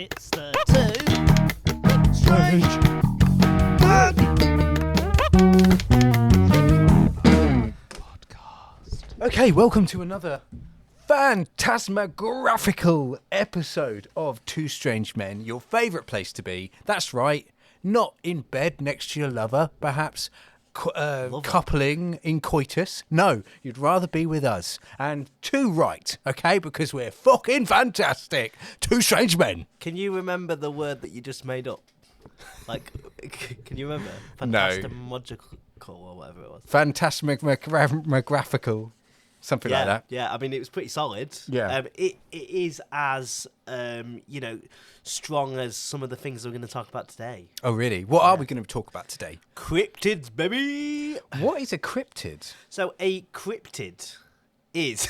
It's the Two Strange Podcast. Okay, welcome to another phantasmographical episode of Two Strange Men, your favourite place to be. That's right, not in bed next to your lover, perhaps coupling in coitus. No, you'd rather be with us. And too right, okay, because we're fucking fantastic. Two Strange Men. Can you remember the word that you just made up? Like, can you remember? No. Phantasmological or whatever it was. Phantasmographical. Something like that. Yeah, I mean, it was pretty solid. Yeah. It is as, strong as some of the things we're going to talk about today. Oh, really? What are we going to talk about today? Cryptids, baby! What is a cryptid? So, a cryptid is...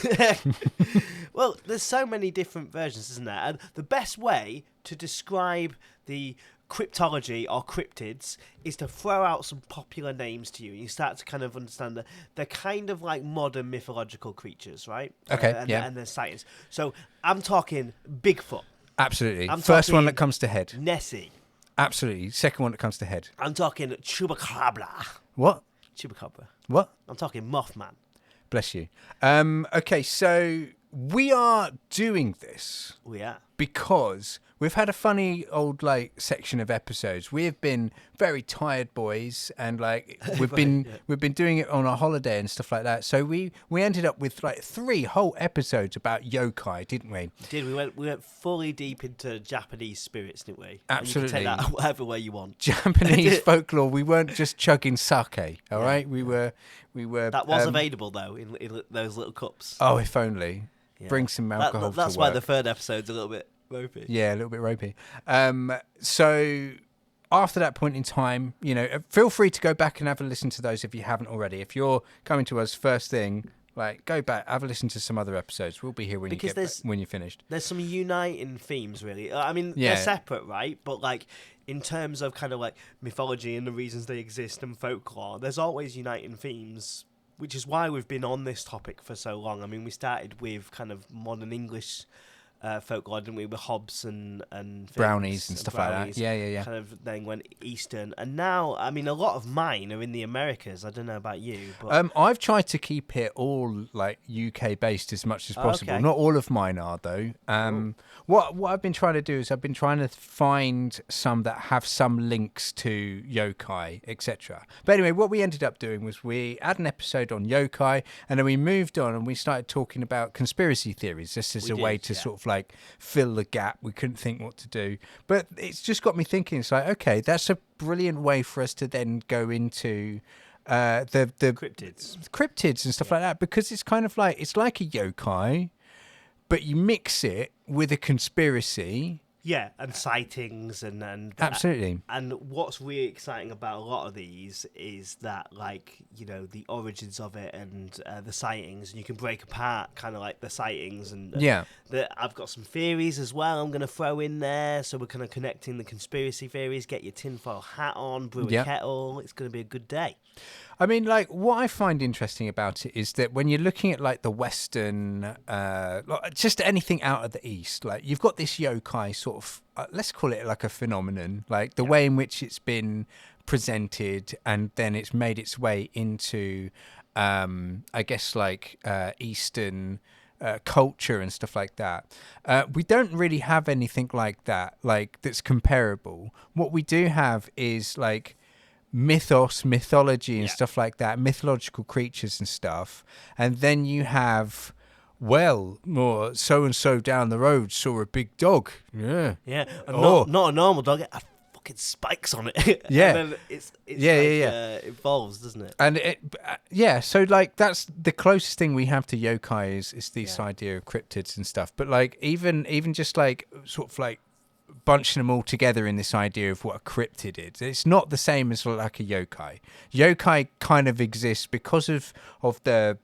well, there's so many different versions, isn't there? And the best way to describe the cryptology or cryptids is to throw out some popular names to you. You start to kind of understand that they're kind of like modern mythological creatures, right? Okay, and their sightings. So I'm talking Bigfoot. Absolutely. I'm First one talking that comes to head. Nessie. Absolutely. Second one that comes to head. I'm talking Chupacabra. What? Chupacabra. What? I'm talking Mothman. Bless you. Okay, so we are doing this Oh, yeah. because we've had a funny old section of episodes. We have been very tired boys, and we've been doing it on a holiday and stuff like that. So we ended up with 3 whole episodes about yokai, didn't we? We went fully deep into Japanese spirits, didn't we? Absolutely. And you can take that whatever way you want. Japanese folklore. We weren't just chugging sake. All right, we were. That was available though in those little cups. Oh, if only. Yeah. Bring some alcohol. That's to why work. the third episode's a little bit ropey. Yeah, a little bit ropey. So after that point in time, feel free to go back and have a listen to those if you haven't already. If you're coming to us first thing, go back, have a listen to some other episodes. We'll be here when when you're finished. There's some uniting themes, really. I mean, Yeah. they're separate, right? But in terms of kind of mythology and the reasons they exist and folklore, there's always uniting themes, which is why we've been on this topic for so long. I mean, we started with kind of modern English folklore, didn't we, with Hobbes and Brownies and stuff like that. Yeah. Kind of then went Eastern, and now, I mean, a lot of mine are in the Americas. I don't know about you, but I've tried to keep it all UK based as much as possible. Okay. Not all of mine are though. What I've been trying to do is I've been trying to find some that have some links to yokai, etc. But anyway, what we ended up doing was we had an episode on yokai, and then we moved on and we started talking about conspiracy theories. This is way to sort of fill the gap. We couldn't think what to do, but it's just got me thinking. It's okay, that's a brilliant way for us to then go into the cryptids and stuff like that, because it's kind of it's like a yokai, but you mix it with a conspiracy. yeah, and sightings and Absolutely. And what's really exciting about a lot of these is that, the origins of it and the sightings, and you can break apart kind of the sightings. And I've got some theories as well I'm going to throw in there. So we're kind of connecting the conspiracy theories. Get your tinfoil hat on, brew a kettle. It's going to be a good day. I mean, what I find interesting about it is that when you're looking at the Western, just anything out of the East, you've got this yokai sort of, let's call it a phenomenon, the way in which it's been presented, and then it's made its way into, I guess, Eastern culture and stuff like that. We don't really have anything like that, that's comparable. What we do have is mythology and stuff like that, mythological creatures and stuff, and then you have more so and so down the road saw a big dog, not a normal dog, it had fucking spikes on it. And then it's it evolves, doesn't it? And so that's the closest thing we have to yokai is this idea of cryptids and stuff. But even just sort of bunching them all together in this idea of what a cryptid is, it's not the same as a yokai. Yokai kind of exists because of the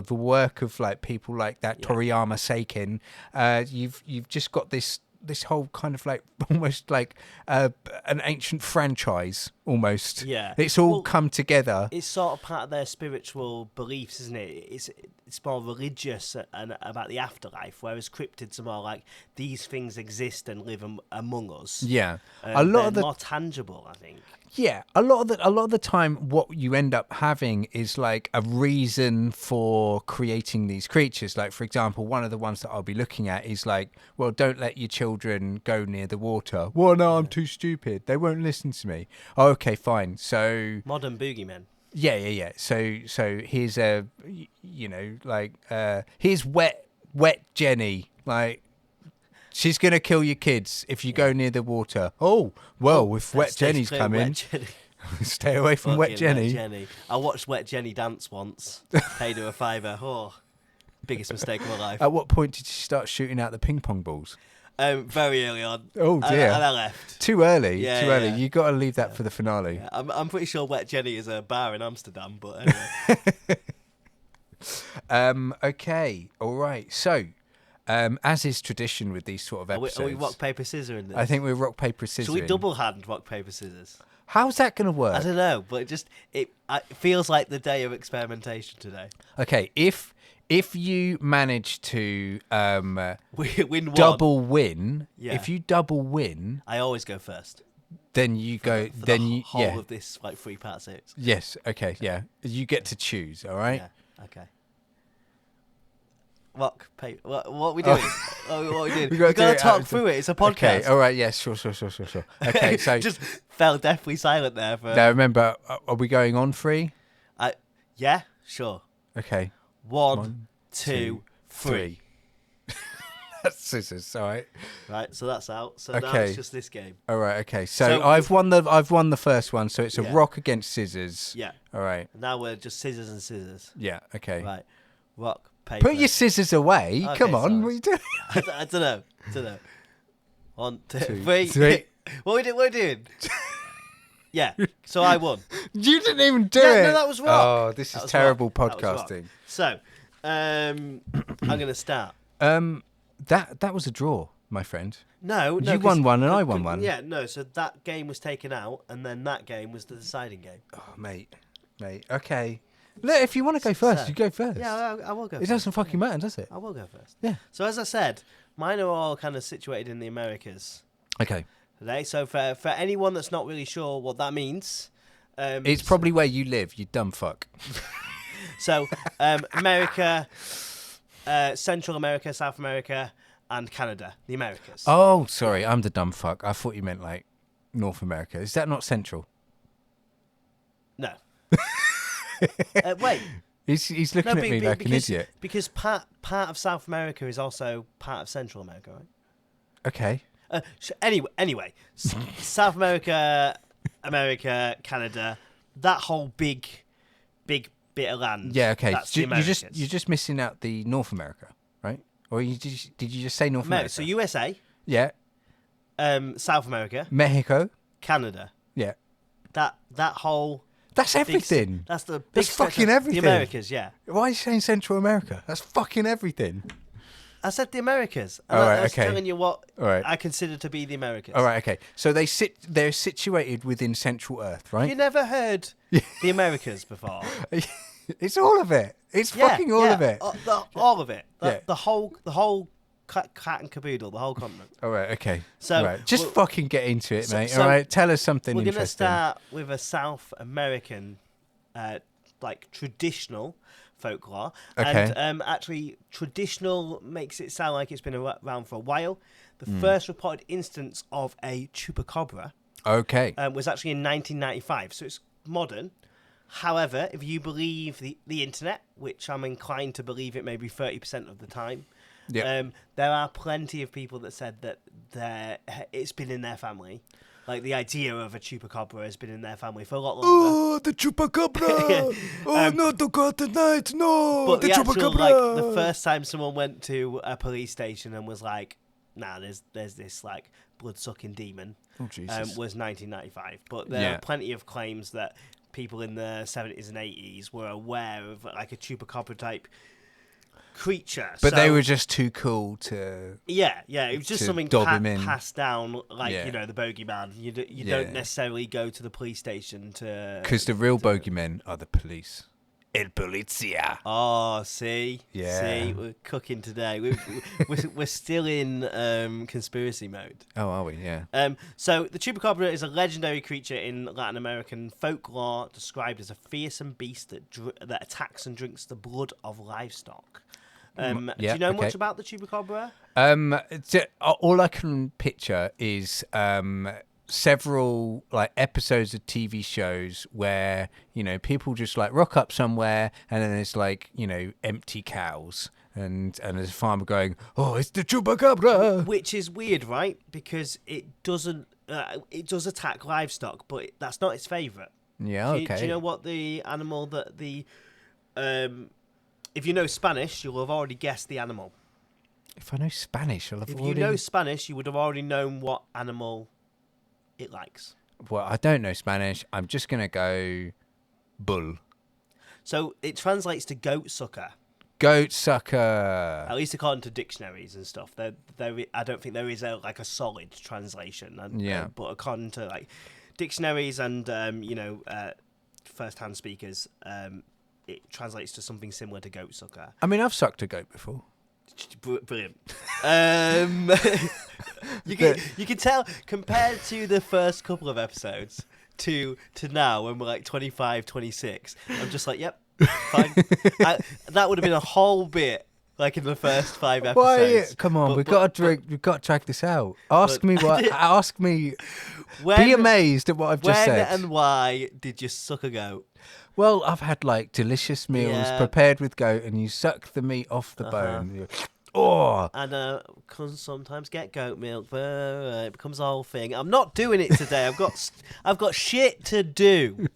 work of people like that Toriyama Seiken. You've just got this whole kind of almost an ancient franchise almost. Yeah. It's all come together. It's sort of part of their spiritual beliefs, isn't it? It's more religious and about the afterlife, whereas cryptids are more like these things exist and live among us. Yeah. A lot of the more tangible, I think. Yeah, a lot of the time, what you end up having is like a reason for creating these creatures. Like, for example, one of the ones that I'll be looking at is like, well, don't let your children go near the water. Well, no, I'm too stupid. They won't listen to me. Oh, okay, fine. So Modern boogeymen. yeah. So here's here's wet Jenny, like. She's going to kill your kids if you go near the water. Oh, well, if Wet Jenny's coming, stay away from Wet Jenny. I watched Wet Jenny dance once. Paid her a $5. Oh, biggest mistake of my life. At what point did she start shooting out the ping pong balls? Very early on. Oh, dear. And I left. Too early. Yeah, too early. yeah. You got to leave that for the finale. Yeah, I'm pretty sure Wet Jenny is a bar in Amsterdam, but anyway. Okay. All right. So... as is tradition with these sort of episodes. Are we rock, paper, scissors in this? I think we're rock, paper, scissors. Should we double hand rock, paper, scissors? How's that going to work? I don't know, but it feels like the day of experimentation today. Okay, if you manage to win double win, yeah. If you double win, I always go first. Then you go. For then the you whole of this like 3-part series. Yes. Okay. Yeah. You get to choose. All right. Yeah. Okay. Rock, paper. What are we doing? What are we doing? We've got to talk through it. It's a podcast. Okay. All right. Yes. Sure. Okay. So just fell deathly silent there. Now remember, are we going on 3? Yeah. Sure. Okay. 1, 2, 3. That's scissors. All right. Right. So that's out. So now it's just this game. All right. Okay. So I've won the first one. So it's a rock against scissors. Yeah. All right. Now we're just scissors and scissors. Yeah. Okay. Right. Rock. Paper. Put your scissors away. Okay, come on. Sorry. What are you doing? I don't know. 1, 2, 3. 3. What are we doing? Yeah. So I won. You didn't even do it. No, that was rock. Oh, this is terrible podcasting. So, I'm going to start. That was a draw, my friend. No. You won one and I won one. Yeah, no. So that game was taken out, and then that game was the deciding game. Oh, mate. Okay. Look, if you want to go first, you go first. Yeah, I will go first. It doesn't fucking matter, does it? I will go first. Yeah. So as I said, mine are all kind of situated in the Americas. Okay. So for anyone that's not really sure what that means... it's probably where you live, you dumb fuck. So, America, Central America, South America, and Canada. The Americas. Oh, sorry, I'm the dumb fuck. I thought you meant, like, North America. Is that not Central? No. Wait. He's looking at me like an idiot. Because part of South America is also part of Central America, right? Okay. Anyway, South America, Canada, that whole big bit of land. Yeah. Okay. You're just missing out the North America, right? Or did you just say North America? So USA. Yeah. South America. Mexico. Canada. Yeah. That whole. That's everything. That's the big. That's fucking everything. The Americas, yeah. Why are you saying Central America? That's fucking everything. I said the Americas. All right, I was okay. telling you what right. I consider to be the Americas. All right, okay. So they're situated within Central Earth, right? You never heard the Americas before? It's all of it. It's fucking all of it. All of it. The whole cat and caboodle, the whole continent. All right, okay. So right. Just fucking get into it, mate. All right, tell us something interesting. We're going to start with a South American, like traditional folklore. Okay. And actually, traditional makes it sound like it's been around for a while. The first reported instance of a Chupacabra was actually in 1995, so it's modern. However, if you believe the internet, which I'm inclined to believe it maybe 30% of the time, there are plenty of people that said that it's been in their family. Like, the idea of a Chupacabra has been in their family for a lot longer. Oh, the Chupacabra! Not to go tonight, no! But the Chupacabra! Like, the first time someone went to a police station and was like, nah, there's this, like, blood-sucking demon, was 1995. But there are plenty of claims that people in the 70s and 80s were aware of, like, a Chupacabra-type creature. But they were just too cool to. Yeah, it was just something passed down, like the bogeyman. You don't necessarily go to the police station to. Because the real bogeymen are the police. El Polizia. Oh, see, yeah, we're cooking today. We're still in conspiracy mode. Oh, are we? Yeah. So the Chupacabra is a legendary creature in Latin American folklore, described as a fearsome beast that attacks and drinks the blood of livestock. Do you know much about the Chupacabra? All I can picture is several like episodes of TV shows where people just like rock up somewhere and then there's like empty cows and there's a farmer going, "Oh, it's the Chupacabra," which is weird, right? Because it doesn't it does attack livestock, but that's not its favorite. Yeah, okay. Do you know what the animal that the if you know Spanish, you'll have already guessed the animal. If I know Spanish, I'll have If already... you know Spanish, you would have already known what animal it likes. Well, I don't know Spanish. I'm just going to go bull. So it translates to goat sucker. Goat sucker. At least according to dictionaries and stuff. I don't think there is a solid translation. But according to like dictionaries and first-hand speakers, it translates to something similar to goat sucker. I mean, I've sucked a goat before. Brilliant. You can tell compared to the first couple of episodes to now when we're like 25, 26. I'm just like, yep, fine. That would have been a whole bit like in the first 5 episodes. Why? Come on, we've got to track this out. Ask me what. Ask me. Be amazed at what I've just said. When and why did you suck a goat? Well, I've had like delicious meals prepared with goat, and you suck the meat off the bone. Oh, and can sometimes get goat milk, but it becomes a whole thing. I'm not doing it today. I've got shit to do.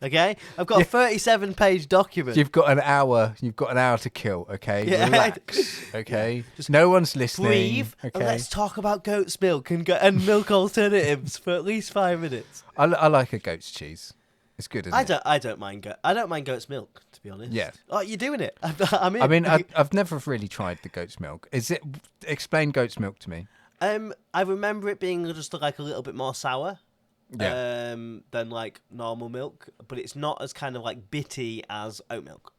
Okay, I've got a 37-page document. You've got an hour. You've got an hour to kill. Okay, relax. Okay, just no one's listening. Breathe. Okay, and let's talk about goat's milk and milk alternatives for at least 5 minutes. I like a goat's cheese. It's good, isn't it? I don't mind goat's milk, to be honest. Yeah. Oh, you're doing it. I mean, I've never really tried the goat's milk. Explain goat's milk to me. I remember it being just like a little bit more sour. Yeah. Than like normal milk, but it's not as kind of like bitty as oat milk.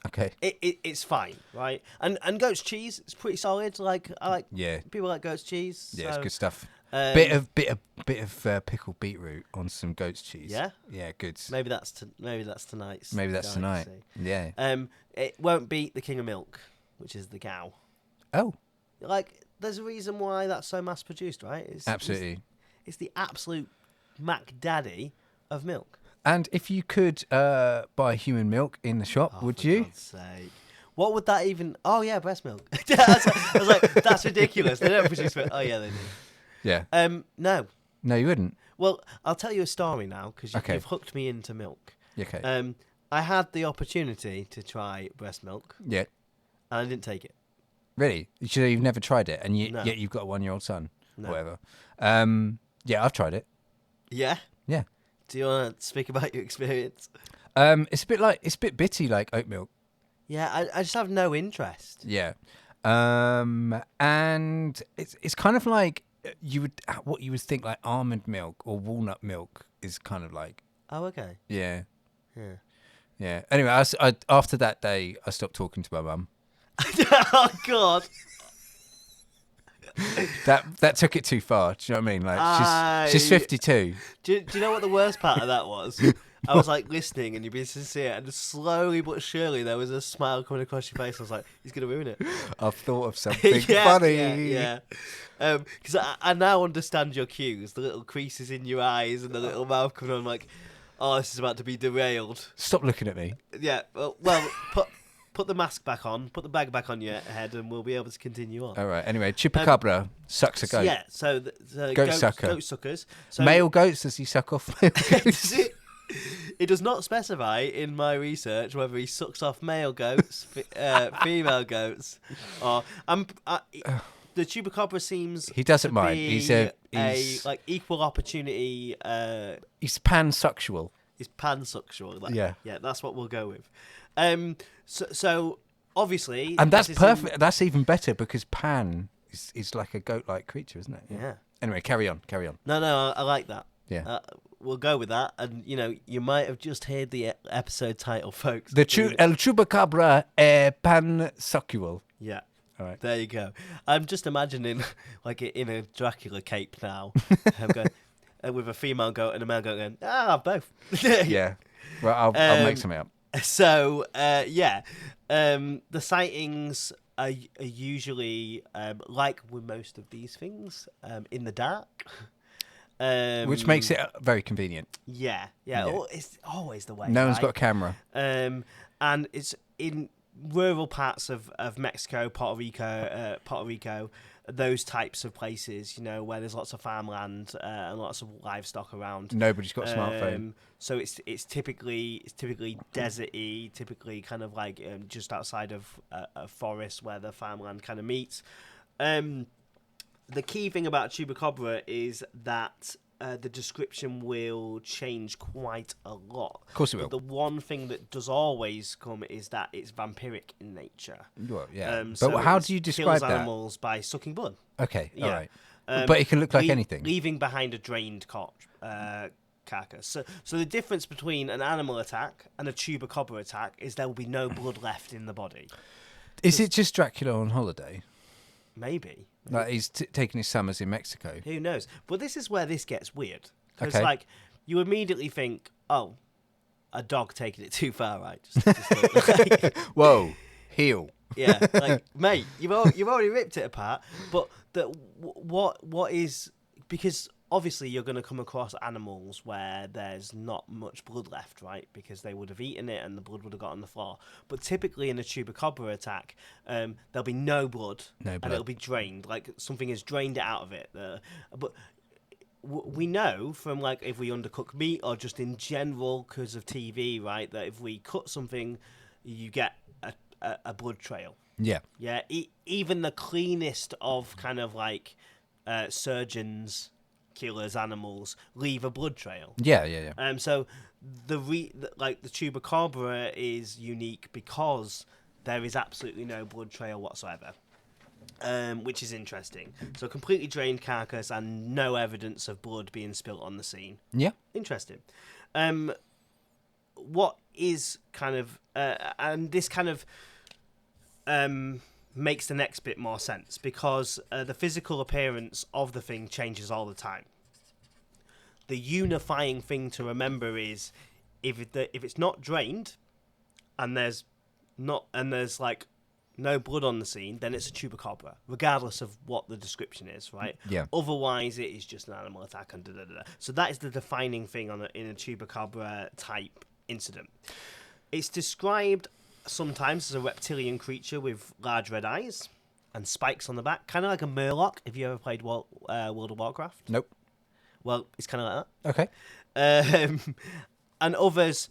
Okay. It's fine, right? And goat's cheese, it's pretty solid. Like I like. Yeah. People like goat's cheese. Yeah, it's good stuff. Bit of pickled beetroot on some goat's cheese. Yeah. Yeah, good. Maybe that's tonight's. Maybe that's tonight. Yeah. It won't beat the king of milk, which is the cow. Oh. Like, there's a reason why that's so mass produced, right? Absolutely. It's the absolute Mac Daddy of milk. And if you could buy human milk in the shop, would you? God's sake. What would that even... Oh, yeah, breast milk. I was like, that's ridiculous. They don't produce milk. Oh, yeah, they do. Yeah. No. No, you wouldn't. Well, I'll tell you a story now, because you've hooked me into milk. Okay. I had the opportunity to try breast milk. Yeah. And I didn't take it. Really? So you've never tried it, and No. yet you've got a 1-year-old son? No. Or whatever. Yeah, I've tried it. Yeah? Yeah. Do you want to speak about your experience? It's a bit bitty like oat milk. Yeah, I just have no interest. Yeah. And it's kind of like what you would think like almond milk or walnut milk is kind of like. Oh, okay. Yeah. Yeah. Yeah. Anyway, I after that day, I stopped talking to my mum. Oh God. That took it too far. Do you know what I mean? Like she's 52. Do you know what the worst part of that was? I was like listening and you're being sincere, and slowly but surely there was a smile coming across your face. I was like, he's gonna ruin it. I've thought of something funny. Yeah. Because I now understand your cues. The little creases in your eyes and the little mouth coming on. Like, oh, this is about to be derailed. Stop looking at me. Yeah. Well, put the mask back on, put the bag back on your head, and we'll be able to continue on. All right. Anyway, Chupacabra sucks a goat. Yeah. So the goat suckers. So male goats, does he suck off male goats? It does not specify in my research whether he sucks off male goats, female goats, or the Chupacabra seems he doesn't to mind. be He's like equal opportunity. He's pansexual. He's pansexual. Yeah, that's what we'll go with. So obviously, and that's perfect. That's even better because Pan is like a goat-like creature, isn't it? Yeah. Anyway, carry on. No, I like that. Yeah. We'll go with that. And, you might have just heard the episode title, folks. El Chupacabra pansexual. Yeah. All right. There you go. I'm just imagining, like, in a Dracula cape now, him going, with a female goat and a male goat going, both. Yeah. Well, I'll make something up. So, the sightings are usually, like with most of these things, in the dark. Which makes it very convenient. Yeah. It's always the way. No one's right? got a camera. And it's in rural parts of Mexico, Puerto Rico, those types of places, where there's lots of farmland and lots of livestock around. Nobody's got a smartphone. So it's typically deserty, typically kind of like just outside of a forest where the farmland kind of meets. The key thing about Chupacabra is that the description will change quite a lot. Of course it will. But the one thing that does always come is that it's vampiric in nature. Well, yeah. So but how do you describe kills that? animals by sucking blood. Okay, Yeah. all right. But it can look like anything. Leaving behind a drained carcass. So the difference between an animal attack and a Chupacabra attack is there will be no blood left in the body. Is it just Dracula on holiday? Maybe. Like he's taking his summers in Mexico. Who knows? But this is where this gets weird. Because, Okay. you immediately think, oh, a dog taking it too far, right? Just Whoa, heel. yeah, mate, you've already ripped it apart. But what is... Because obviously you're going to come across animals where there's not much blood left, right? Because they would have eaten it and the blood would have got on the floor. But typically in a Chupacabra attack, there'll be no blood. And it'll be drained. Like something has drained it out of it. But we know from if we undercook meat or just in general because of TV, right, that if we cut something, you get a blood trail. Yeah. Yeah. Even the cleanest of kind of surgeons, killers, animals leave a blood trail. Yeah. So the Chupacabra is unique because there is absolutely no blood trail whatsoever. Which is interesting. So completely drained carcass and no evidence of blood being spilt on the scene. Yeah. Interesting. What is kind of and this kind of makes the next bit more sense because the physical appearance of the thing changes all the time. The unifying thing to remember is if it's not drained and there's no blood on the scene, then it's a Chupacabra, regardless of what the description is, right? Yeah. Otherwise, it is just an animal attack and da-da-da-da. So that is the defining thing in a Chupacabra type incident. It's described sometimes as a reptilian creature with large red eyes and spikes on the back, kind of like a Murloc. Have you ever played World of Warcraft? Nope. Well, it's kind of like that. Okay. And others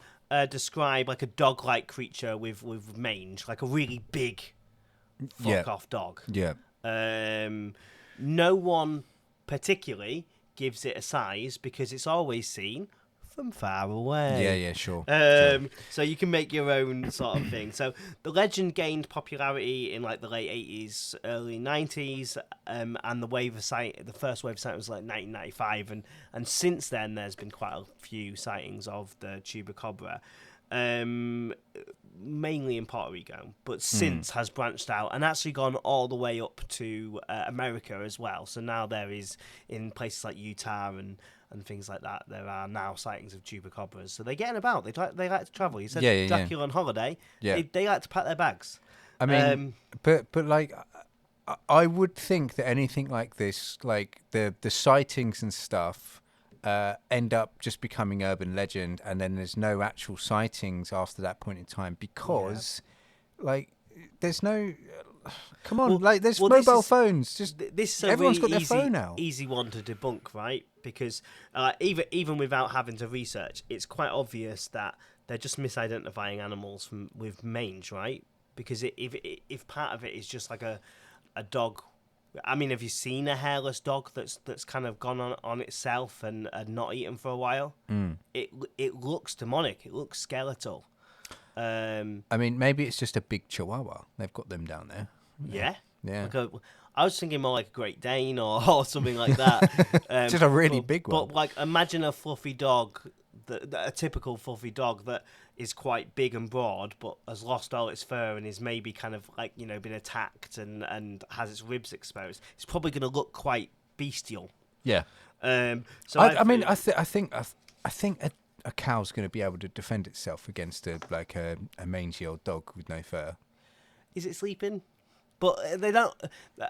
describe like a dog-like creature with mange, like a really big fuck-off dog. Yeah. No one particularly gives it a size because it's always seen from far away. Yeah, sure. So you can make your own sort of thing. So the legend gained popularity in the late 80s, early 90s, and the first wave of sighting was 1995, and since then there's been quite a few sightings of the Chupacabra, mainly in Puerto Rico, but since has branched out and actually gone all the way up to America as well. So now there is in places like Utah and things like that, there are now sightings of Chupacabras. So they're getting about. They like to travel. You said Dracula on holiday. Yeah. They like to pack their bags. I mean, but I would think that anything like this, like the sightings and stuff, end up just becoming urban legend, and then there's no actual sightings after that point in time because, there's no. Come on, there's mobile phones. Just this is everyone's really got their phone now. Easy one to debunk, right? Because even without having to research, it's quite obvious that they're just misidentifying animals with mange, right? Because if part of it is just like a dog, I mean, have you seen a hairless dog that's kind of gone on itself and not eaten for a while? It looks demonic. It looks skeletal. I mean, maybe it's just a big Chihuahua. They've got them down there. Yeah. Yeah. I was thinking more like a Great Dane or something like that. Just a really big one. But like, imagine a fluffy dog, a typical fluffy dog that is quite big and broad, but has lost all its fur and is maybe kind of like, you know, been attacked and has its ribs exposed. It's probably going to look quite bestial. Yeah. So I mean, I think a cow's going to be able to defend itself against a mangy old dog with no fur. Is it sleeping? But they don't.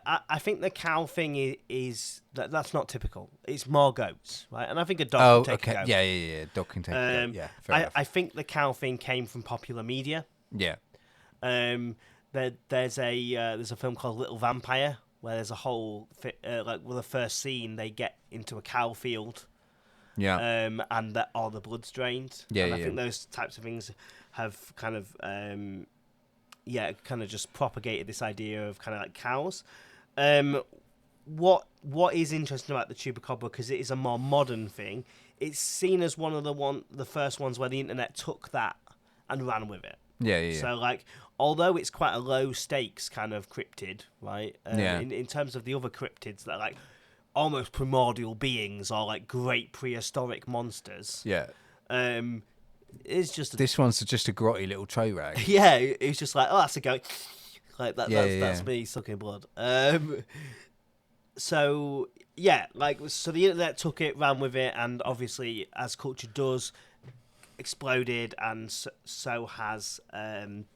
I think the cow thing is that's not typical. It's more goats, right? And I think a dog can take a goat. Yeah. Dog can take a goat. Yeah, fair enough. I think the cow thing came from popular media. Yeah. There's a film called Little Vampire where there's a whole with the first scene they get into a cow field. Yeah. And that all the blood's drained. Yeah. And I think those types of things have kind of kind of just propagated this idea of kind of like cows. What is interesting about the Chupacabra, because it is a more modern thing, it's seen as one of the first ones where the internet took that and ran with it. Yeah. So like, although it's quite a low stakes kind of cryptid, right? In terms of the other cryptids that are like almost primordial beings or like great prehistoric monsters. Yeah. It's just this one's just a grotty little tray rag. Yeah, it's just like, oh, that's a goat. Like that's me sucking blood. So the internet took it, ran with it, and obviously, as culture does, exploded, and so has kind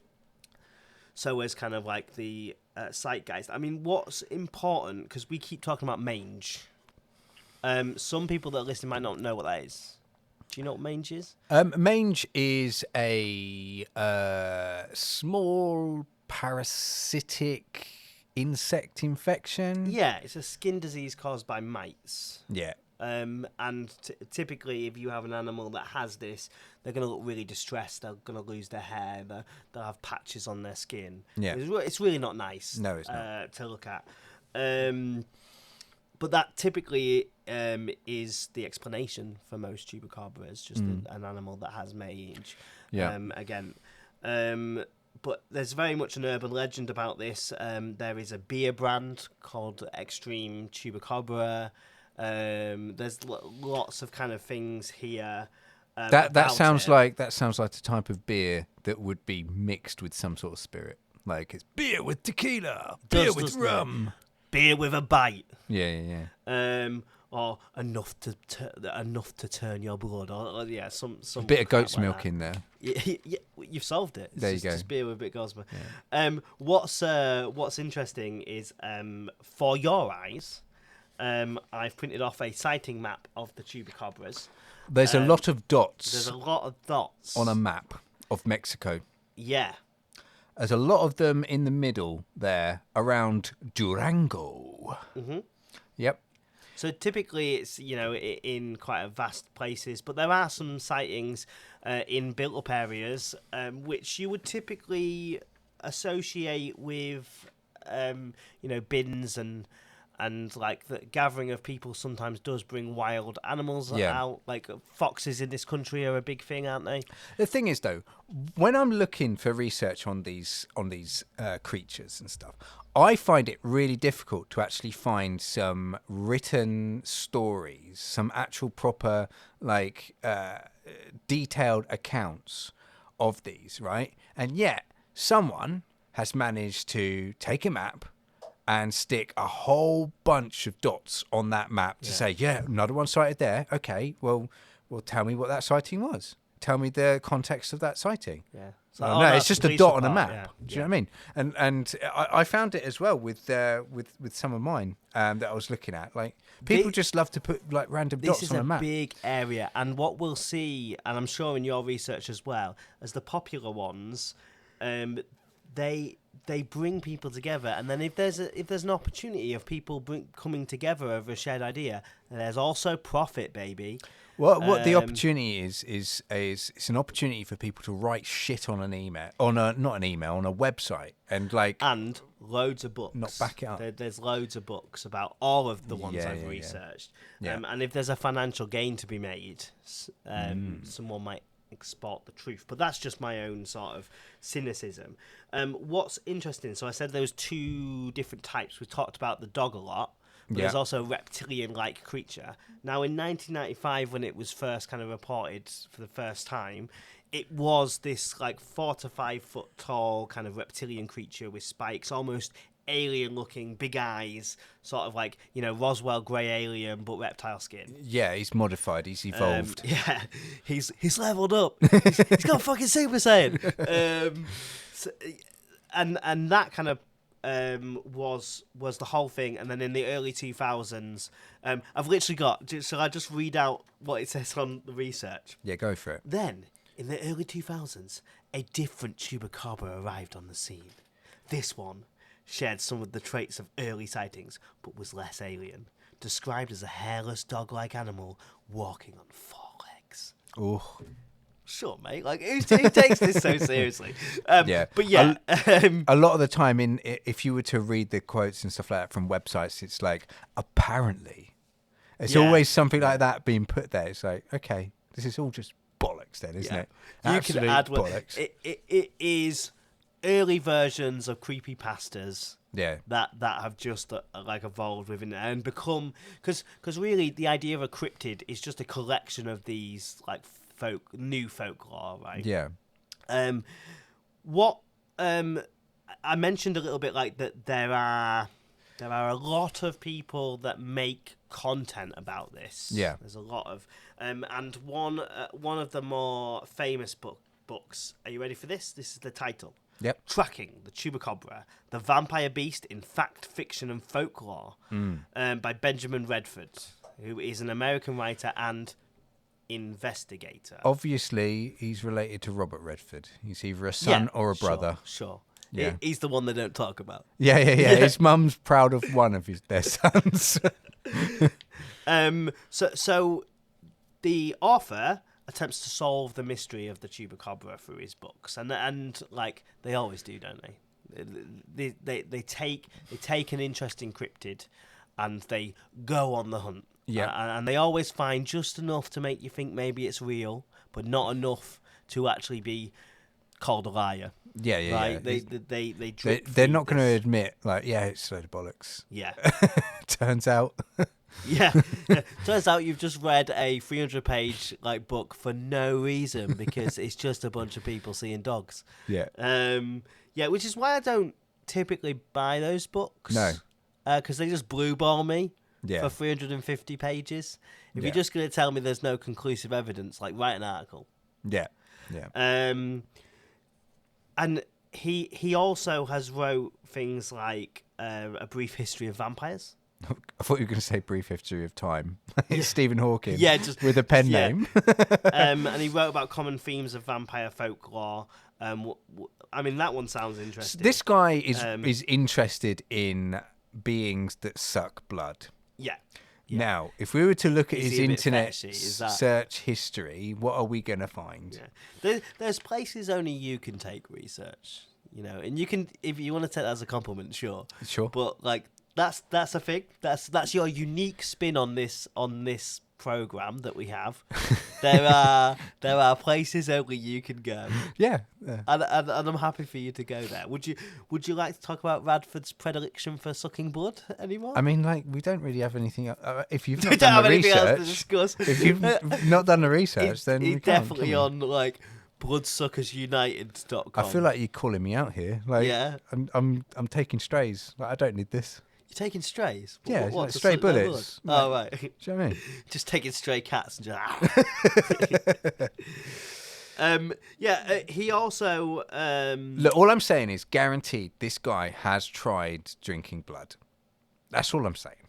of like the zeitgeist. I mean, what's important, because we keep talking about mange. Some people that are listening might not know what that is. Do you know what mange is? Mange is a small parasitic insect infection. Yeah, it's a skin disease caused by mites. Yeah. And typically, if you have an animal that has this, they're going to look really distressed. They're going to lose their hair. They'll have patches on their skin. Yeah. It's really not nice. No, it's not. To look at. But that typically is the explanation for most Chupacabras, just an animal that has mange. Yeah. But there's very much an urban legend about this. There is a beer brand called Extreme Chupacabra. There's lots of kind of things here. That sounds like the type of beer that would be mixed with some sort of spirit. Like it's beer with tequila, beer with rum. Beer with a bite. Yeah. Or enough to turn your blood, or some a bit of goat's like milk that. In there. Yeah, you've solved it. There you go. Just beer with a bit of goat's milk. Yeah. What's interesting is for your eyes, I've printed off a sighting map of the Chupacabras. There's a lot of dots. There's a lot of dots on a map of Mexico. Yeah. There's a lot of them in the middle there around Durango. Mm-hmm. Yep. So typically it's, in quite a vast places, but there are some sightings in built-up areas which you would typically associate with, bins and like the gathering of people sometimes does bring wild animals out. Like foxes in this country are a big thing, aren't they? The thing is, though, when I'm looking for research on these creatures and stuff, I find it really difficult to actually find some written stories, some actual proper detailed accounts of these, right? And yet someone has managed to take a map and stick a whole bunch of dots on that map to say, another one sighted there. Okay, well, tell me what that sighting was. Tell me the context of that sighting. Yeah. No, it's just a dot on a map. Yeah. Do you know what I mean? And I found it as well with some of mine that I was looking at. Like people just love to put like random dots on a map. This is a big area, and what we'll see, and I'm sure in your research as well, as the popular ones, they bring people together, and then if there's an opportunity of people coming together over a shared idea, there's also profit, baby. What the opportunity is it's an opportunity for people to write shit on an email, on a website, and loads of books. Not back it up. There's loads of books about all of the ones I've researched. Yeah. And if there's a financial gain to be made, someone might export the truth. But that's just my own sort of cynicism. What's interesting, so I said there was 2 different types. We talked about the dog a lot, but there's also a reptilian-like creature. Now, in 1995, when it was first kind of reported for the first time, it was this like 4 to 5 foot tall kind of reptilian creature with spikes, almost alien-looking, big eyes, sort of like, you know, Roswell grey alien, but reptile skin. Yeah, he's modified. He's evolved. Yeah, he's leveled up. he's got fucking Super Saiyan. And that kind of was the whole thing. And then in the early 2000s, I've literally got. Shall I just read out what it says on the research? Yeah, go for it. Then, in the early 2000s, a different Chupacabra arrived on the scene. This one shared some of the traits of early sightings, but was less alien. Described as a hairless dog-like animal walking on 4 legs. Oh, sure, mate. Like, who takes this so seriously? Yeah. But yeah. A lot of the time, if you were to read the quotes and stuff like that from websites, it's like, apparently. It's always something like that being put there. It's like, okay, this is all just bollocks then, isn't it? You Absolute can add bollocks. It is early versions of creepypastas. Yeah. That have just like evolved within it and become, because really the idea of a cryptid is just a collection of these like new folklore, right? Yeah. What I mentioned a little bit, like that there are a lot of people that make content about this. Yeah. There's a lot of and one of the more famous books. Are you ready for this? This is the title. Yep. Tracking the Chupacabra, the Vampire Beast in Fact, Fiction and Folklore, by Benjamin Redford, who is an American writer and investigator. Obviously, he's related to Robert Redford. He's either a son or a brother. Sure. Yeah. He's the one they don't talk about. Yeah. His mum's proud of one of their sons. So the author attempts to solve the mystery of the Chupacabra through his books, and like they always do, don't they? They take an interesting cryptid, and they go on the hunt. Yeah, and they always find just enough to make you think maybe it's real, but not enough to actually be called a liar. Yeah. Right? They're not going to admit, like, it's a load of bollocks. Yeah. Turns out. Yeah. Turns out you've just read a 300-page like book for no reason because it's just a bunch of people seeing dogs. Yeah. Which is why I don't typically buy those books. No. Because they just blue ball me. Yeah. For 350 pages. If you're just going to tell me there's no conclusive evidence, like write an article. Yeah. And he also has wrote things like A Brief History of Vampires. I thought you were going to say Brief History of Time. It's Stephen Hawking. Yeah, just with a pen name. And he wrote about common themes of vampire folklore. I mean, that one sounds interesting. This guy is interested in beings that suck blood. Yeah. Now, if we were to look at his internet fetchy? search history, what are we going to find? Yeah. There's places only you can take research, you know, and you can, if you want to take that as a compliment, sure. But like that's a thing. That's your unique spin on this program that we have. There are places only you can go. Yeah. And I'm happy for you to go there. Would you like to talk about Radford's predilection for sucking blood anymore? I mean, like, we don't really have anything. If you've we not don't done have the anything research, else to discuss. If you've not done the research, then he's we can't, definitely can we? on like bloodsuckersunited.com. I feel like you're calling me out here. Like, yeah. I'm taking strays. Like, I don't need this. You're taking strays? Yeah, what, like stray bullets. Like, oh, right. Do you know what I mean? Just taking stray cats and just... he also... Look, all I'm saying is guaranteed this guy has tried drinking blood. That's all I'm saying.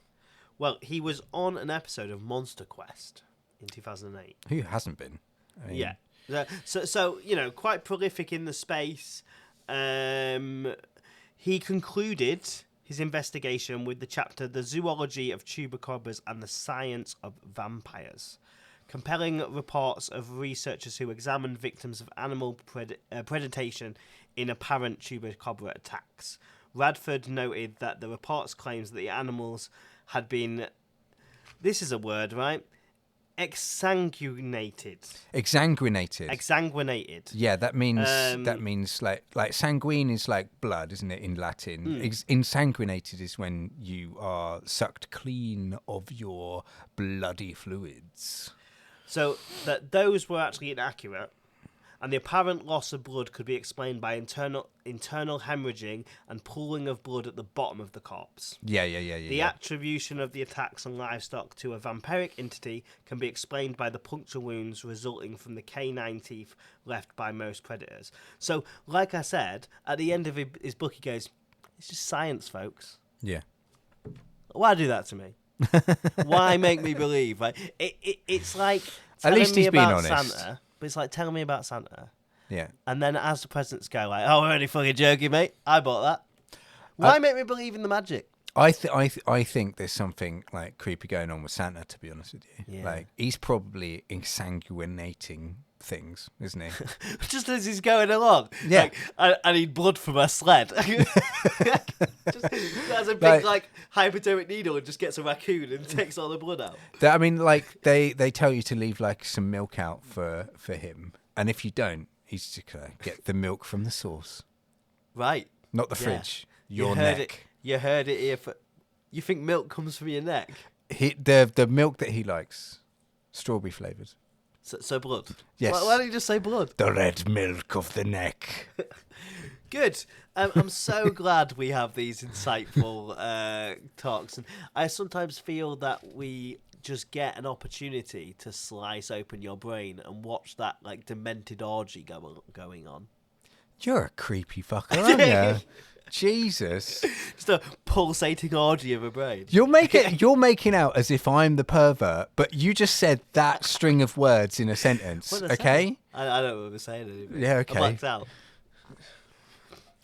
Well, he was on an episode of Monster Quest in 2008. Who hasn't been? I mean, yeah. So you know, quite prolific in the space. He concluded his investigation with the chapter "The Zoology of Chupacabras and the Science of Vampires," compelling reports of researchers who examined victims of animal predation in apparent Chupacabra attacks. Radford noted that the reports claims that the animals had been, this is a word, right? Exsanguinated. Exsanguinated. Yeah, that means like sanguine is like blood, isn't it, in Latin? Insanguinated is when you are sucked clean of your bloody fluids. So that those were actually inaccurate, and the apparent loss of blood could be explained by internal hemorrhaging and pooling of blood at the bottom of the corpse. Yeah. The attribution of the attacks on livestock to a vampiric entity can be explained by the puncture wounds resulting from the canine teeth left by most predators. So, like I said, at the end of his book, he goes, "It's just science, folks." Yeah. Why do that to me? Why make me believe? Like it's like at least he's being about honest. Santa, but it's like telling me about Santa. Yeah. And then as the presents go, like, "Oh, we're only fucking joking, mate. I bought that." Why make me believe in the magic? I think there's something like creepy going on with Santa, to be honest with you. Yeah. Like he's probably insanguinating things, isn't he? Just as he's going along. Yeah. Like, I need blood from a sled. Just has a big hypodermic needle and just gets a raccoon and takes all the blood out. I mean, like they tell you to leave like some milk out for him, and if you don't, he's just gonna get the milk from the source, right? Not the fridge. Your neck. neck. You heard it here. You think milk comes from your neck? The milk that he likes, strawberry flavoured. So blood. Yes. Why don't you just say blood? The red milk of the neck. Good. I'm so glad we have these insightful talks, and I sometimes feel that we just get an opportunity to slice open your brain and watch that like demented orgy going on. You're a creepy fucker, aren't you? Jesus. Just a pulsating orgy of a brain. You're making out as if I'm the pervert, but you just said that string of words in a sentence, okay? I don't remember saying anything. Yeah, okay. I blacked out.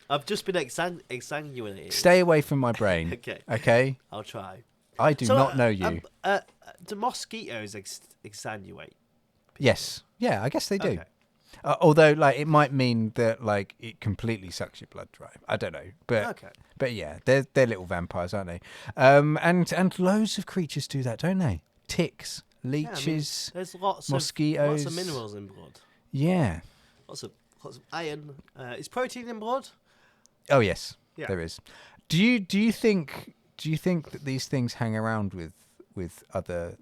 I've just been exsanguinated. Stay away from my brain. Okay? I'll try. I do not know you. Do mosquitoes exsanguinate? Yes. Yeah, I guess they do. Okay. Although, like, it might mean that, like, it completely sucks your blood dry. I don't know, but yeah, they're little vampires, aren't they? And loads of creatures do that, don't they? Ticks, leeches, there's lots mosquitoes, lots of minerals in blood. Yeah, lots of iron. Is protein in blood? Oh yes, there is. Do you think that these things hang around with other?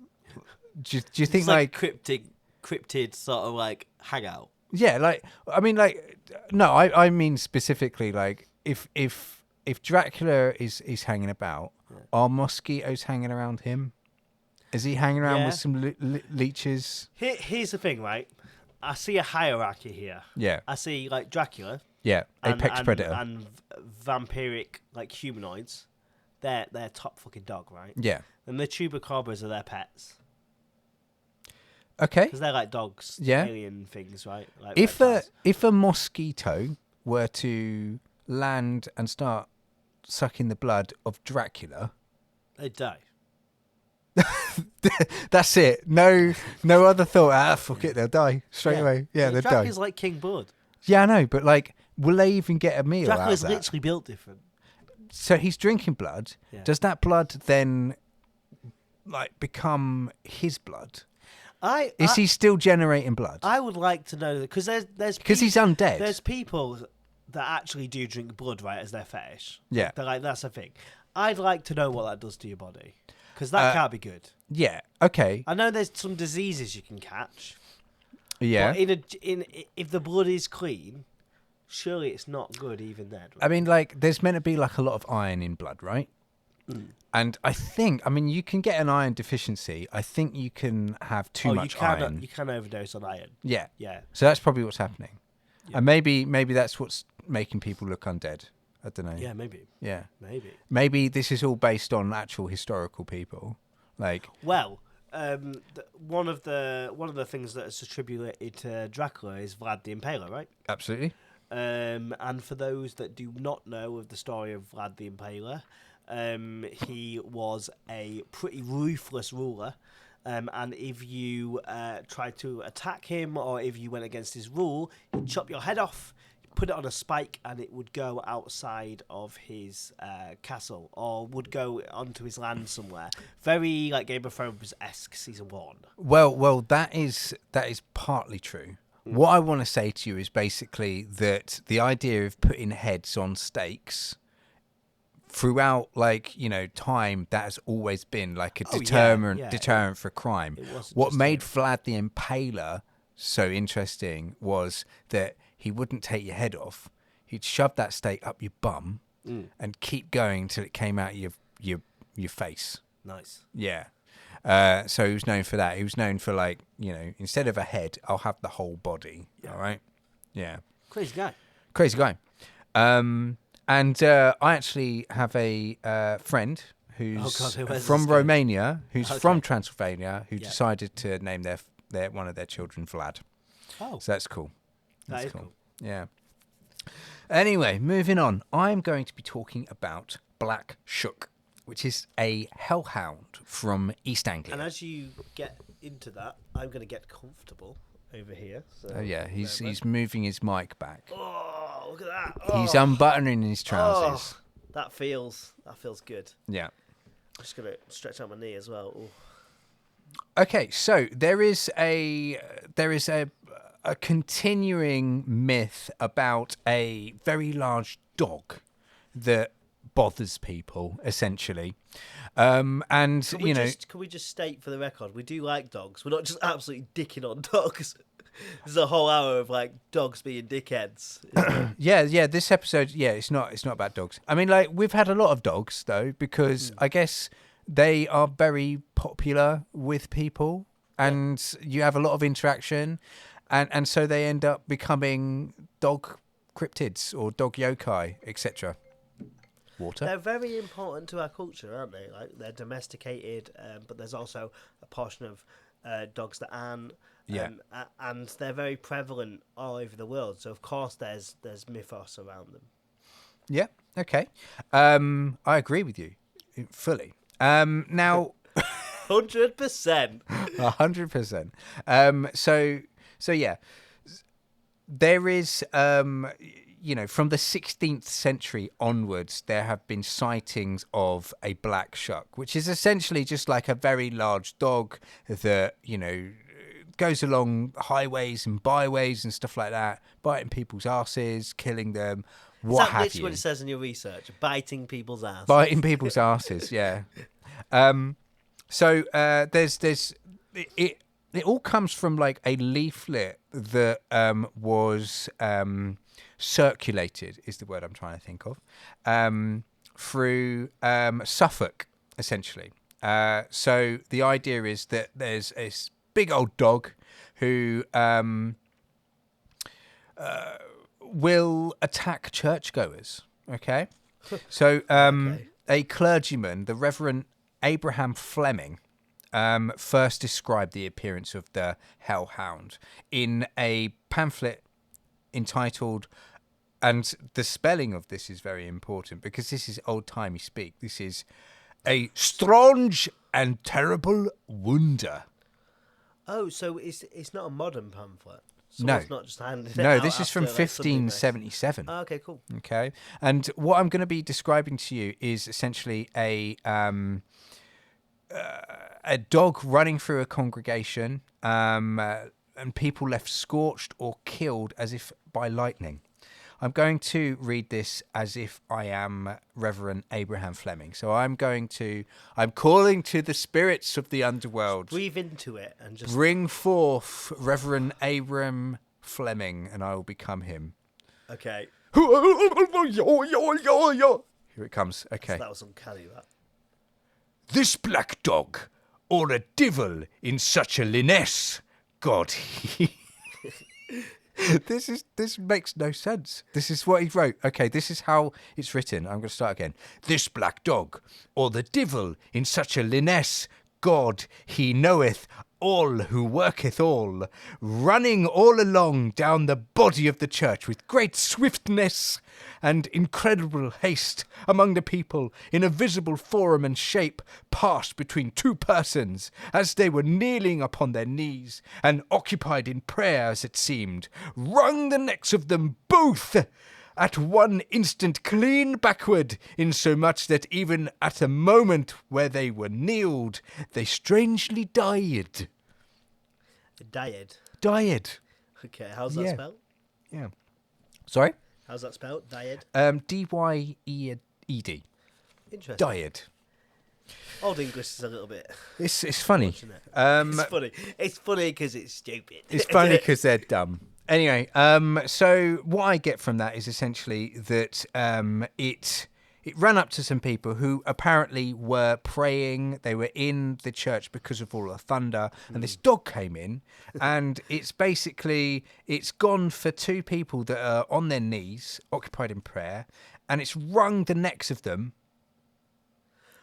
Do you think like cryptid sort of like hangout? Yeah, like I mean, like no, I mean specifically like if Dracula is hanging about, are mosquitoes hanging around him? Is he hanging around with some leeches? Here's the thing, right? I see a hierarchy here. Yeah. I see like Dracula. Yeah, apex predator. And vampiric like humanoids. They're top fucking dog, right? Yeah. And the chupacabras are their pets. Okay. Because they're like dogs, alien things, right? Like if a mosquito were to land and start sucking the blood of Dracula, they'd die. That's it. No other thought. Fuck it, they'll die straight away. Yeah, they'll die. Dracula's like King Blood. Yeah, I know, but like, will they even get a meal Dracula's out of that? literally built different. So he's drinking blood. Yeah. Does that blood then like become his blood? Is he still generating blood? I would like to know that because because he's undead. There's people that actually do drink blood, right, as their fetish. Yeah, they're like, that's a thing. I'd like to know what that does to your body because that can't be good. Yeah. Okay. I know there's some diseases you can catch. Yeah. But if the blood is clean, surely it's not good even then. Right? I mean, like, there's meant to be like a lot of iron in blood, right? And I mean, you can get an iron deficiency. I think you can have too much iron. You can overdose on iron. Yeah. Yeah. So that's probably what's happening. Yeah. And maybe that's what's making people look undead. I don't know. Yeah, maybe. Yeah. Maybe this is all based on actual historical people. Like, well, one of the things that is attributed to Dracula is Vlad the Impaler, right? Absolutely. And for those that do not know of the story of Vlad the Impaler, he was a pretty ruthless ruler, and if you tried to attack him or if you went against his rule, he'd chop your head off, put it on a spike and it would go outside of his castle, or would go onto his land somewhere. Very like Game of Thrones-esque season 1. Well, that is partly true. What I want to say to you is basically that the idea of putting heads on stakes throughout, like, you know, time, that has always been like a deterrent for crime. What made Vlad the Impaler so interesting was that he wouldn't take your head off. He'd shove that stake up your bum and keep going till it came out your face. Nice. Yeah. So he was known for that. He was known for, like, you know, instead of a head, I'll have the whole body. Yeah. All right. Yeah. Crazy guy. And I actually have a friend who's from Romania, who's from Transylvania, who decided to name their one of their children Vlad. Oh. So that's cool. That is cool. Yeah. Anyway, moving on. I'm going to be talking about Black Shuck, which is a hellhound from East Anglia. And as you get into that, I'm going to get comfortable over here. So oh yeah, he's moving his mic back. Oh, look at that! He's unbuttoning his trousers. That feels good. Yeah. I'm just going to stretch out my knee as well. Ooh. Okay, so there is a continuing myth about a very large dog that bothers people, essentially. And can we just state for the record, we do like dogs. We're not just absolutely dicking on dogs. There's a whole hour of like dogs being dickheads. yeah. This episode, it's not about dogs. I mean, like, we've had a lot of dogs though, because I guess they are very popular with people, and you have a lot of interaction, and so they end up becoming dog cryptids or dog yokai, etc. Water. They're very important to our culture, aren't they? Like, they're domesticated, but there's also a portion of dogs that aren't. And they're very prevalent all over the world. So of course there's mythos around them. Yeah. Okay. I agree with you fully. Now. 100%. 100%. So yeah, there is. From the 16th century onwards, there have been sightings of a black shuck, which is essentially just like a very large dog that, goes along highways and byways and stuff like that, biting people's asses, killing them, what have you. Is that literally what it says in your research? Biting people's asses. Biting people's asses, yeah. So there's it all comes from like a leaflet that was circulated, is the word I'm trying to think of, through Suffolk, essentially. So the idea is that there's this big old dog who will attack churchgoers. Okay, so a clergyman, the Reverend Abraham Fleming, first described the appearance of the hellhound in a pamphlet entitled, and the spelling of this is very important because this is old-timey speak. This is a strange and terrible wonder. Oh, so it's not a modern pamphlet? No. It's not just handed No, out this is from 1577. Oh, okay, cool. Okay. And what I'm going to be describing to you is essentially a dog running through a congregation, and people left scorched or killed as if by lightning. I'm going to read this as if I am Reverend Abraham Fleming. So I'm calling to the spirits of the underworld. Just breathe into it and just bring forth Reverend Abraham Fleming, and I will become him. Okay. Here it comes. Okay. So that was uncanny, that. This black dog, or a devil in such a linness, God, This makes no sense. This is what he wrote. Okay, this is how it's written. I'm going to start again. This black dog, or the devil in such a linness, God, he knoweth all who worketh all, running all along down the body of the church with great swiftness and incredible haste among the people, in a visible form and shape, passed between two persons, as they were kneeling upon their knees, and occupied in prayer, as it seemed, wrung the necks of them both at one instant clean backward, insomuch that even at a moment where they were kneeled, they strangely died. Died. Died. Okay, how's that spelled? Yeah. Sorry? How's that spelled? Died? D-Y-E-E-D. Interesting. Died. Old English is a little bit... It's funny. It's funny. It's funny because it's stupid. It's funny because they're dumb. Anyway, so what I get from that is essentially that it ran up to some people who apparently were praying. They were in the church because of all the thunder, and this dog came in, and it's gone for two people that are on their knees, occupied in prayer, and it's wrung the necks of them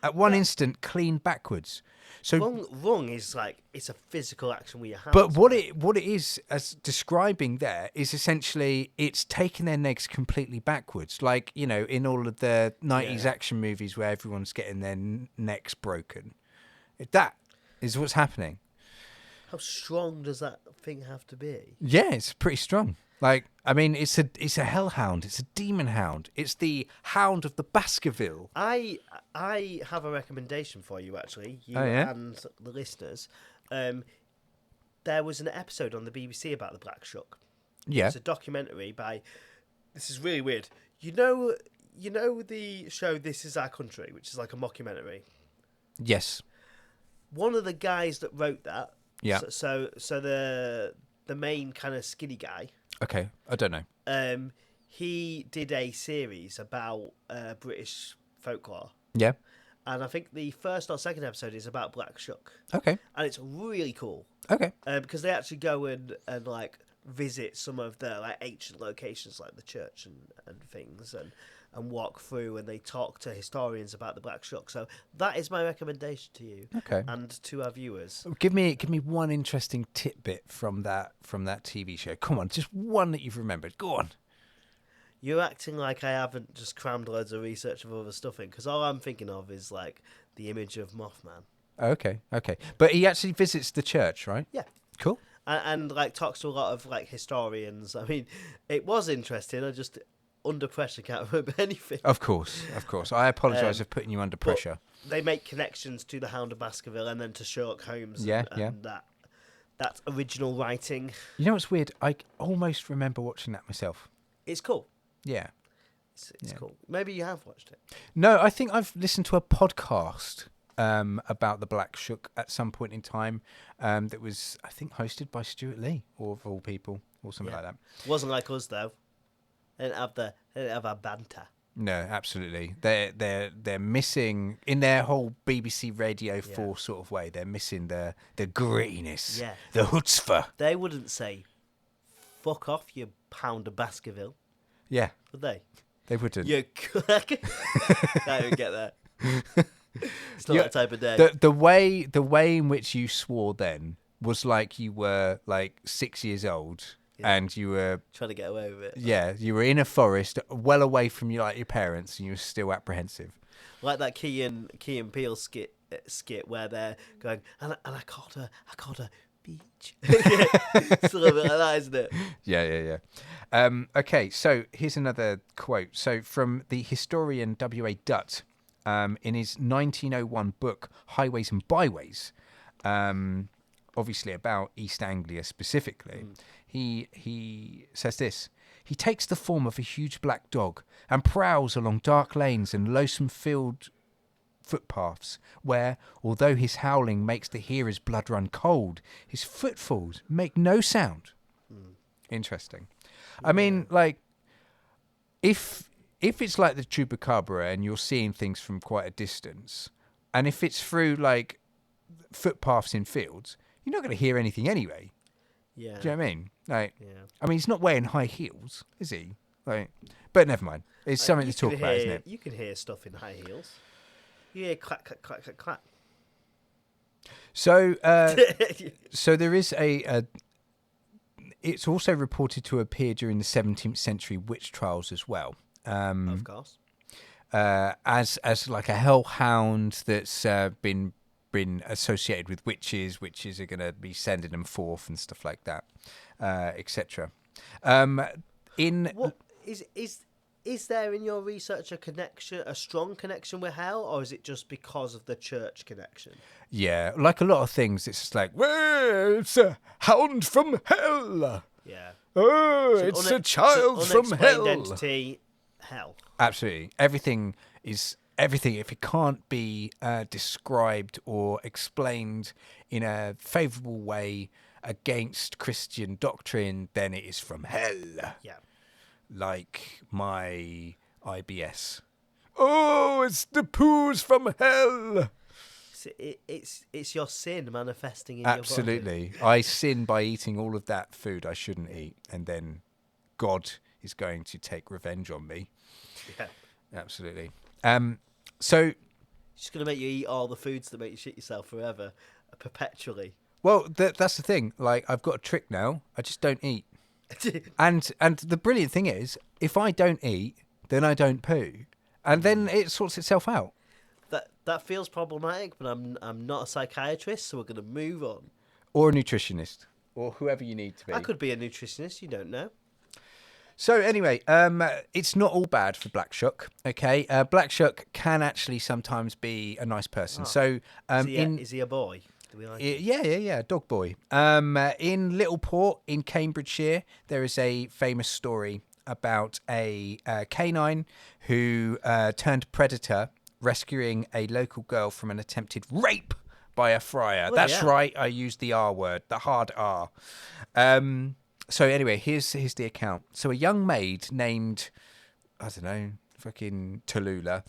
at one instant clean backwards. So wrong is like it's a physical action with your hands. But what it is as describing there is essentially it's taking their necks completely backwards, like in all of the 90s action movies where everyone's getting their necks broken. That is what's happening. How strong does that thing have to be? Yeah, it's pretty strong. Like, I mean, it's a hellhound. It's a demon hound. It's the hound of the Baskerville. I have a recommendation for you, actually, and the listeners. There was an episode on the BBC about the Black Shuck. Yeah, it's a documentary by. This is really weird. You know the show This Is Our Country, which is like a mockumentary. Yes. One of the guys that wrote that. Yeah. So the main kind of skinny guy. Okay, I don't know. He did a series about British folklore. Yeah. And I think the first or second episode is about Black Shuck. Okay. And it's really cool. Okay. Because they actually go and like visit some of the like ancient locations like the church and things and walk through, and they talk to historians about the Black Shuck. So that is my recommendation to you. Okay. And to our viewers. Give me one interesting tidbit from that TV show. Come on, just one that you've remembered. Go on. You're acting like I haven't just crammed loads of research of other stuff in, because all I'm thinking of is like the image of Mothman. Okay. But he actually visits the church, right? Yeah. Cool. And like talks to a lot of like historians. I mean, it was interesting. I just under pressure can't remember anything. Of course. I apologise for putting you under pressure. They make connections to the Hound of Baskerville and then to Sherlock Holmes. And that original writing. You know what's weird? I almost remember watching that myself. It's cool. Yeah. It's cool. Maybe you have watched it. No, I think I've listened to a podcast about the Black Shuck at some point in time that was, I think, hosted by Stuart Lee, or of all people, or something like that. It wasn't like us, though. They didn't have our banter. No, absolutely. They're missing in their whole BBC Radio 4 sort of way. They're missing the grittiness, the chutzpah. They wouldn't say, "Fuck off, you Hound of Baskerville." Yeah, would they? They wouldn't. You I don't get that. It's not that type of day. The way in which you swore then was like you were like 6 years old. Yeah. And you were trying to get away with it. Yeah, you were in a forest, well away from your parents, and you were still apprehensive. Like that Key and Peele skit where they're going, and I caught a beach. It's a little bit like that, isn't it? Yeah. Okay, so here's another quote. So from the historian W.A. Dutt, in his 1901 book Highways and Byways, obviously about East Anglia specifically. He says this: he takes the form of a huge black dog and prowls along dark lanes and lonesome field footpaths where, although his howling makes the hearer's blood run cold, his footfalls make no sound. Interesting. I mean, like, if it's like the Chupacabra and you're seeing things from quite a distance, and if it's through like footpaths in fields, you're not going to hear anything anyway. Yeah. Do you know what I mean? Like, I mean, he's not wearing high heels, is he? Like, but never mind. It's something to talk about, isn't it? You can hear stuff in high heels. You hear clack, clack, clack, clack, clack. So, so there is a. It's also reported to appear during the 17th century witch trials as well. Of course. As like a hellhound that's been associated with witches. Witches are going to be sending them forth and stuff like that, etc. What is there in your research a strong connection with hell, or is it just because of the church connection? Yeah, like a lot of things, it's just like, well, it's a hound from hell. Yeah. Oh, it's a child from hell. Entity, hell. Absolutely. Everything. If it can't be described or explained in a favourable way against Christian doctrine, then it is from hell. Yeah. Like my IBS. Oh, it's the poos from hell. It's your sin manifesting in Absolutely. your body. I sin by eating all of that food I shouldn't eat, and then God is going to take revenge on me. Yeah. Absolutely. So She's going to make you eat all the foods that make you shit yourself forever, perpetually. well, that's the thing. Like, I've got a trick now. I just don't eat. And the brilliant thing is, if I don't eat, then I don't poo, and then it sorts itself out. That feels problematic, but I'm not a psychiatrist, so we're going to move on. Or a nutritionist, or whoever you need to be. I could be a nutritionist. You don't know. So anyway, it's not all bad for Black Shuck. Okay, Black Shuck can actually sometimes be a nice person. So is he a boy? Do we like him? Yeah, dog boy. In Littleport in Cambridgeshire, there is a famous story about a canine who turned predator, rescuing a local girl from an attempted rape by a friar. That's right, I used the R word, the hard R. So anyway, here's the account. So a young maid named, I don't know, fucking Tallulah,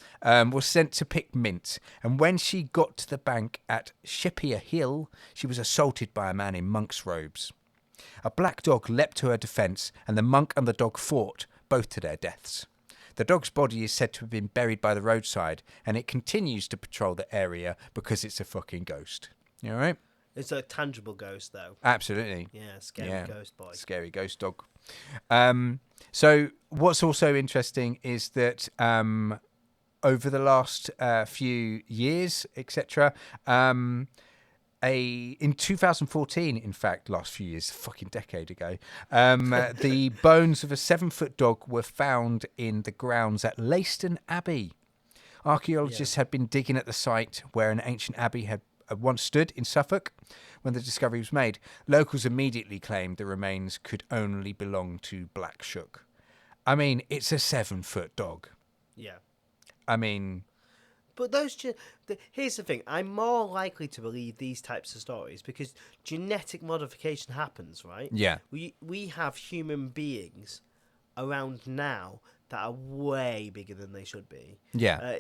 was sent to pick mint. And when she got to the bank at Shippier Hill, she was assaulted by a man in monk's robes. A black dog leapt to her defence, and the monk and the dog fought, both to their deaths. The dog's body is said to have been buried by the roadside, and it continues to patrol the area because it's a fucking ghost. You all right? It's a tangible ghost, though. Absolutely. Yeah, scary ghost boy. Scary ghost dog. So what's also interesting is that over the last few years, etc., in 2014, in fact, last few years, a fucking decade ago, the bones of a 7-foot dog were found in the grounds at Leiston Abbey. Archaeologists had been digging at the site where an ancient abbey had once stood in Suffolk when the discovery was made. Locals immediately claimed the remains could only belong to Black Shuck. I mean, it's a 7-foot dog. Yeah. I mean... But here's the thing. I'm more likely to believe these types of stories because genetic modification happens, right? Yeah. We have human beings around now that are way bigger than they should be. Yeah.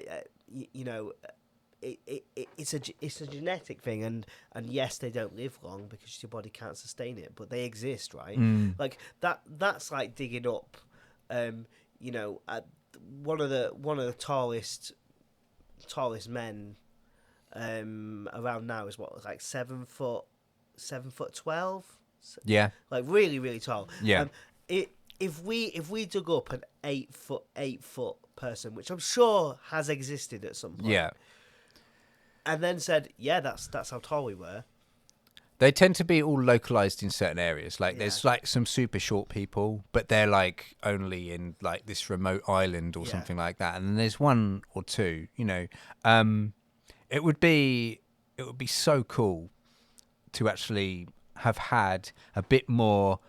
It's a genetic thing, and yes, they don't live long because your body can't sustain it, but they exist, right? Like that's like digging up, one of the tallest men around now is what, like 7 foot 12. Yeah. Like really, really tall. Yeah. If we dug up an 8 foot person, which I'm sure has existed at some point. Yeah. And then said, yeah, that's how tall we were. They tend to be all localized in certain areas. Like there's like some super short people, but they're like only in like this remote island or something like that. And then there's one or two, it would be so cool to actually have had a bit more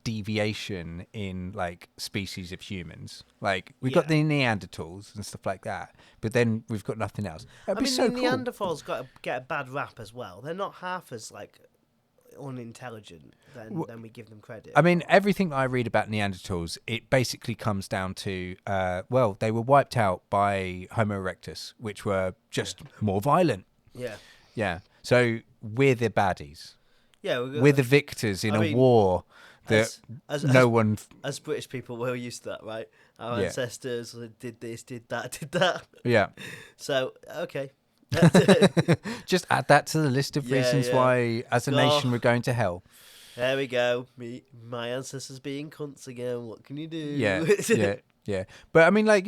deviation in like species of humans. Like we've got the Neanderthals and stuff like that, but then we've got nothing else. The Neanderthals got to get a bad rap as well. They're not half as like unintelligent than we give them credit. I mean, everything I read about Neanderthals, it basically comes down to they were wiped out by Homo erectus, which were just more violent. Yeah. So we're the baddies. Yeah, we're the victors in a war that no one... As British people, we're used to that, right? Our ancestors did this, did that. Yeah. So, okay. Just add that to the list of reasons why, as a nation, we're going to hell. There we go. My ancestors being cunts again. What can you do? Yeah. But I mean, like,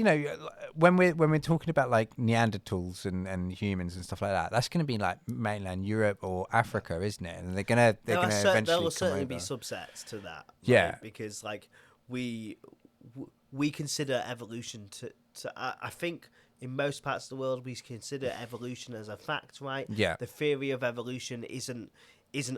when we're talking about like Neanderthals and humans and stuff like that, that's going to be like mainland Europe or Africa, isn't it? And they're gonna eventually there will certainly come be over. subsets to that. Yeah. Right? Because like we consider evolution to I think in most parts of the world we consider evolution as a fact, right? Yeah. The theory of evolution isn't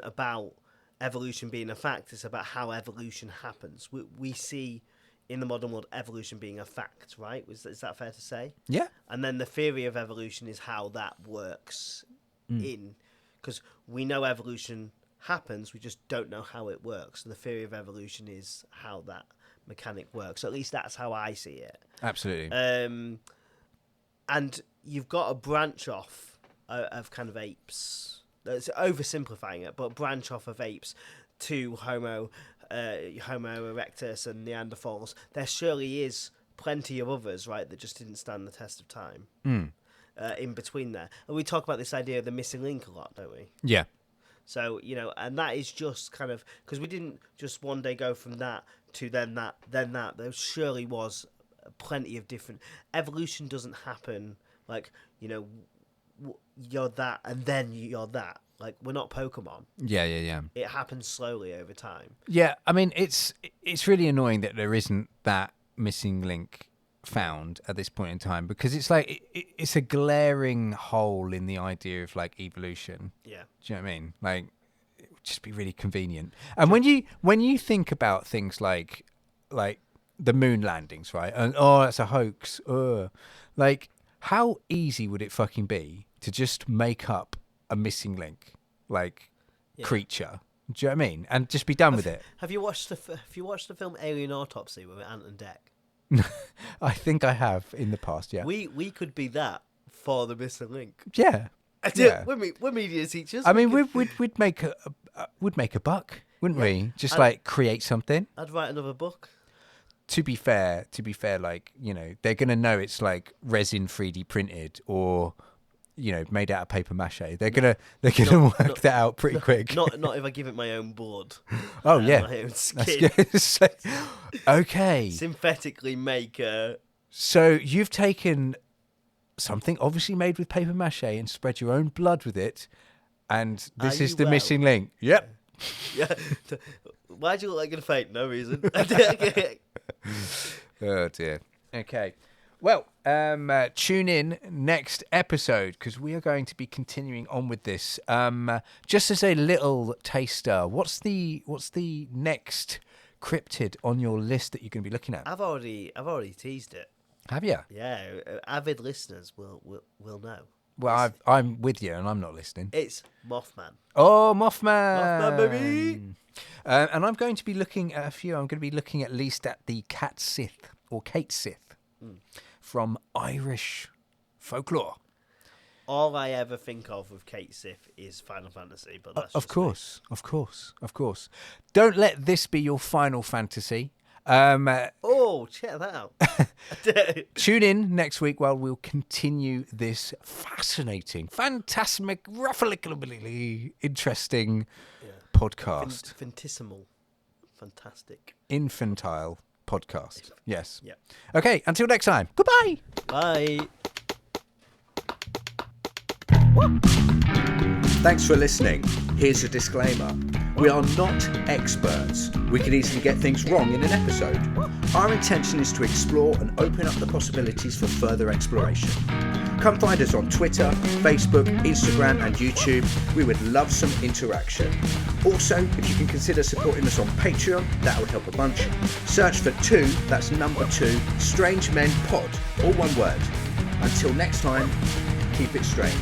about evolution being a fact. It's about how evolution happens. We see in the modern world evolution being a fact, right? Is that fair to say? Yeah. And then the theory of evolution is how that works because we know evolution happens, we just don't know how it works. And the theory of evolution is how that mechanic works. At least that's how I see it. Absolutely. And you've got a branch off of kind of apes. That's oversimplifying it, but branch off of apes to Homo erectus and Neanderthals. There surely is plenty of others, right, that just didn't stand the test of time in between there. And we talk about this idea of the missing link a lot, don't we? Yeah. So, and that is just kind of, because we didn't just one day go from that to then that. There surely was plenty of different... Evolution doesn't happen like, you're that and then you're that. Like, we're not Pokemon. Yeah. It happens slowly over time. Yeah, I mean, it's really annoying that there isn't that missing link found at this point in time, because it's like it's a glaring hole in the idea of like evolution. Yeah. Do you know what I mean? Like, it would just be really convenient. And when you think about things like the moon landings, right? And that's a hoax. Like, how easy would it fucking be to just make up a missing link, creature? Do you know what I mean? And just be done with it. Have you watched the film Alien Autopsy with Ant and Dec? I think I have in the past. Yeah. We could be that for the missing link. Yeah. We're media teachers. I mean, we'd make a buck, wouldn't we? Just create something. I'd write another book. To be fair, like, they're gonna know it's like resin 3D printed or made out of paper mache. They're gonna work that out pretty quick. Not if I give it my own board. Oh yeah, my own skin. Okay. Synthetically make a. So you've taken something obviously made with paper mache and spread your own blood with it, and this is the missing link. Yep. Yeah. Why do you look like you're gonna faint? No reason. Oh dear. Okay. Well, tune in next episode, because we are going to be continuing on with this. Just as a little taster, what's the next cryptid on your list that you're going to be looking at? I've already teased it. Have you? Yeah, avid listeners will know. Well, I'm with you, and I'm not listening. It's Mothman. Oh, Mothman! Mothman, baby! And I'm going to be looking at a few. I'm going to be looking at least at the Cat Sith, or Kate Sith, from Irish folklore. All I ever think of with Kate Sith is Final Fantasy, but that's of course. Don't let this be your Final Fantasy. Check that out. Tune in next week while we'll continue this fascinating, phantasmic, ruffly, interesting podcast. Finitesimal. Fantastic. Infantile podcast. Yes. Yeah. Okay, until next time. Goodbye. Bye. Thanks for listening. Here's a disclaimer. We are not experts. We could easily get things wrong in an episode. Our intention is to explore and open up the possibilities for further exploration. Come find us on Twitter, Facebook, Instagram and YouTube. We would love some interaction. Also, if you can consider supporting us on Patreon, that would help a bunch. Search for 2, that's number 2, Strange Men Pod, all one word. Until next time, keep it strange.